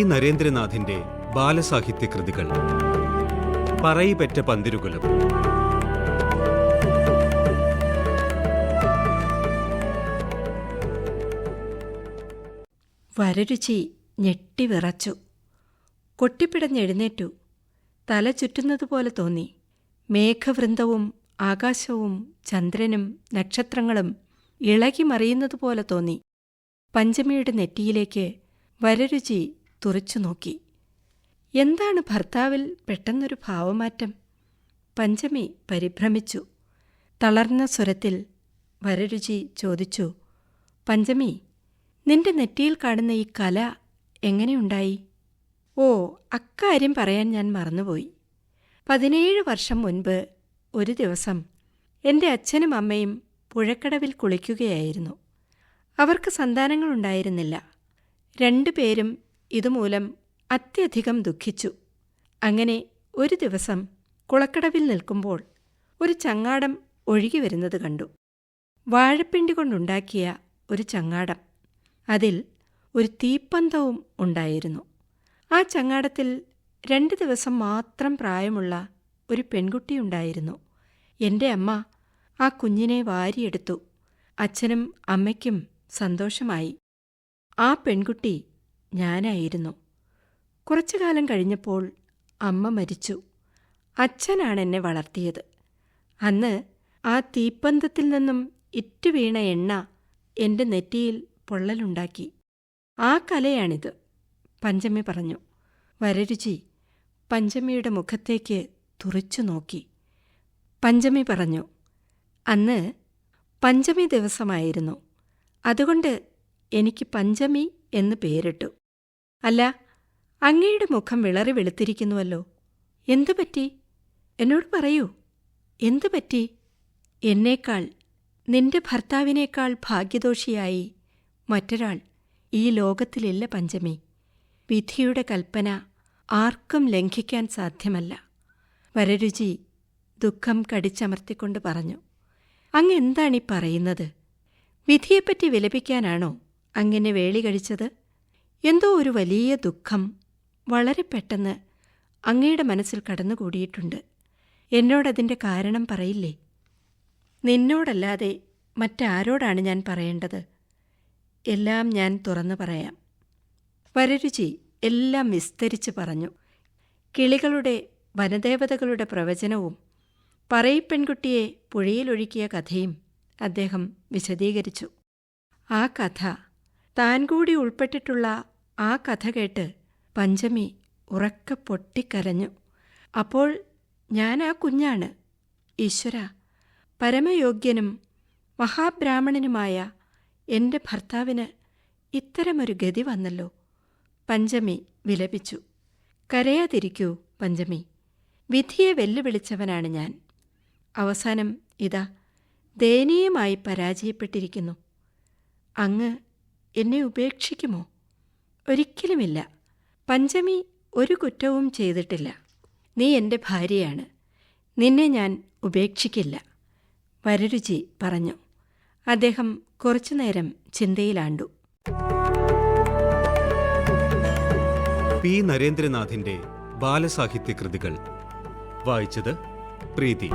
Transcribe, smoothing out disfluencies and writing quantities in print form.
നരേന്ദ്രനാഥിന്റെ ബാലസാഹിത്യ കൃതികൾ. പറയിപെറ്റ പന്തിരുകുലം. വരരുചി ഞെട്ടിവിറച്ചു. കൊട്ടിപ്പിടഞ്ഞെഴുന്നേറ്റു. തല ചുറ്റുന്നതുപോലെ തോന്നി. മേഘവൃന്ദവും ആകാശവും ചന്ദ്രനും നക്ഷത്രങ്ങളും ഇളകി മറിയുന്നതുപോലെ തോന്നി. പഞ്ചമിയുടെ നെറ്റിയിലേക്ക് വരരുചി തുറിച്ചു നോക്കി. എന്താണ് ഭർത്താവിൽ പെട്ടെന്നൊരു ഭാവമാറ്റം? പഞ്ചമി പരിഭ്രമിച്ചു. തളർന്ന സ്വരത്തിൽ വരരുചി ചോദിച്ചു, പഞ്ചമി, നിന്റെ നെറ്റിയിൽ കാണുന്ന ഈ കല എങ്ങനെയുണ്ടായി? ഓ, അക്കാര്യം പറയാൻ ഞാൻ മറന്നുപോയി. 17 വർഷം മുൻപ് ഒരു ദിവസം എൻ്റെ അച്ഛനും അമ്മയും പുഴക്കടവിൽ കുളിക്കുകയായിരുന്നു. അവർക്ക് സന്താനങ്ങളുണ്ടായിരുന്നില്ല. 2 പേരും ഇതുമൂലം അത്യധികം ദുഃഖിച്ചു. അങ്ങനെ ഒരു ദിവസം കുളക്കടവിൽ നിൽക്കുമ്പോൾ ഒരു ചങ്ങാടം ഒഴുകി വരുന്നത് കണ്ടു. വാഴപ്പിണ്ടി കൊണ്ടുണ്ടാക്കിയ ഒരു ചങ്ങാടം. അതിൽ ഒരു തീപ്പന്തവും ഉണ്ടായിരുന്നു. ആ ചങ്ങാടത്തിൽ 2 ദിവസം മാത്രം പ്രായമുള്ള ഒരു പെൺകുട്ടിയുണ്ടായിരുന്നു. എൻ്റെ അമ്മ ആ കുഞ്ഞിനെ വാരിയെടുത്തു. അച്ഛനും അമ്മയ്ക്കും സന്തോഷമായി. ആ പെൺകുട്ടി ഞാനായിരുന്നു. കുറച്ചുകാലം കഴിഞ്ഞപ്പോൾ അമ്മ മരിച്ചു. അച്ഛനാണെന്നെ വളർത്തിയത്. അന്ന് ആ തീപ്പന്തത്തിൽ നിന്നും ഇറ്റുവീണ എണ്ണ എൻ്റെ നെറ്റിയിൽ പൊള്ളലുണ്ടാക്കി. ആ കലയാണിത്, പഞ്ചമി പറഞ്ഞു. വരരുചി പഞ്ചമിയുടെ മുഖത്തേക്ക് തുറിച്ചു നോക്കി. പഞ്ചമി പറഞ്ഞു, അന്ന് പഞ്ചമി ദിവസമായിരുന്നു. അതുകൊണ്ട് എനിക്ക് പഞ്ചമി എന്ന് പേരിട്ടു. അല്ല, അങ്ങയുടെ മുഖം വിളറി വെളുത്തിരിക്കുന്നുവല്ലോ. എന്തുപറ്റി? എന്നോട് പറയൂ, എന്തുപറ്റി? എന്നേക്കാൾ, നിന്റെ ഭർത്താവിനേക്കാൾ ഭാഗ്യദോഷിയായി മറ്റൊരാൾ ഈ ലോകത്തിലില്ല പഞ്ചമി. വിധിയുടെ കൽപ്പന ആർക്കും ലംഘിക്കാൻ സാധ്യമല്ല. വരരുചി ദുഃഖം കടിച്ചമർത്തിക്കൊണ്ട് പറഞ്ഞു, അങ്ങെന്താണീ പറയുന്നത്? വിധിയെപ്പറ്റി വിലപിക്കാനാണോ അങ്ങനെ വേളി കഴിച്ചത്? എന്തോ ഒരു വലിയ ദുഃഖം വളരെ പെട്ടെന്ന് അങ്ങയുടെ മനസ്സിൽ കടന്നുകൂടിയിട്ടുണ്ട്. എന്നോടതിൻ്റെ കാരണം പറയില്ലേ? നിന്നോടല്ലാതെ മറ്റാരോടാണ് ഞാൻ പറയേണ്ടത്? എല്ലാം ഞാൻ തുറന്നു പറയാം. വരരുചി എല്ലാം വിസ്തരിച്ച് പറഞ്ഞു. കിളികളുടെ വനദേവതകളുടെ പ്രവചനവും പറയിപ്പെൺകുട്ടിയെ പുഴയിലൊഴുക്കിയ കഥയും അദ്ദേഹം വിശദീകരിച്ചു. ആ കഥ, താൻ കൂടി ഉൾപ്പെട്ടിട്ടുള്ള ആ കഥ കേട്ട് പഞ്ചമി ഉറക്കെ പൊട്ടിക്കരഞ്ഞു. അപ്പോൾ ഞാൻ ആ കുഞ്ഞാണ്. ഈശ്വര, പരമയോഗ്യനും മഹാബ്രാഹ്മണനുമായ എൻ്റെ ഭർത്താവിന് ഇത്തരമൊരു ഗതി വന്നല്ലോ. പഞ്ചമി വിലപിച്ചു. കരയാതിരിക്കൂ പഞ്ചമി. വിധിയെ വെല്ലുവിളിച്ചവനാണ് ഞാൻ. അവസാനം ഇതാ ദയനീയമായി പരാജയപ്പെട്ടിരിക്കുന്നു. അങ്ങ് എന്നെ ഉപേക്ഷിക്കുമോ? ഒരിക്കലുമില്ല. പഞ്ചമി ഒരു കുറ്റവും ചെയ്തിട്ടില്ല. നീ എൻ്റെ ഭാര്യയാണ്. നിന്നെ ഞാൻ ഉപേക്ഷിക്കില്ല, വരരുചി പറഞ്ഞു. അദ്ദേഹം കുറച്ചുനേരം ചിന്തയിലാണ്ടു. നരേന്ദ്രനാഥിന്റെ ബാലസാഹിത്യ കൃതികൾ വായിച്ചത് പ്രീതി.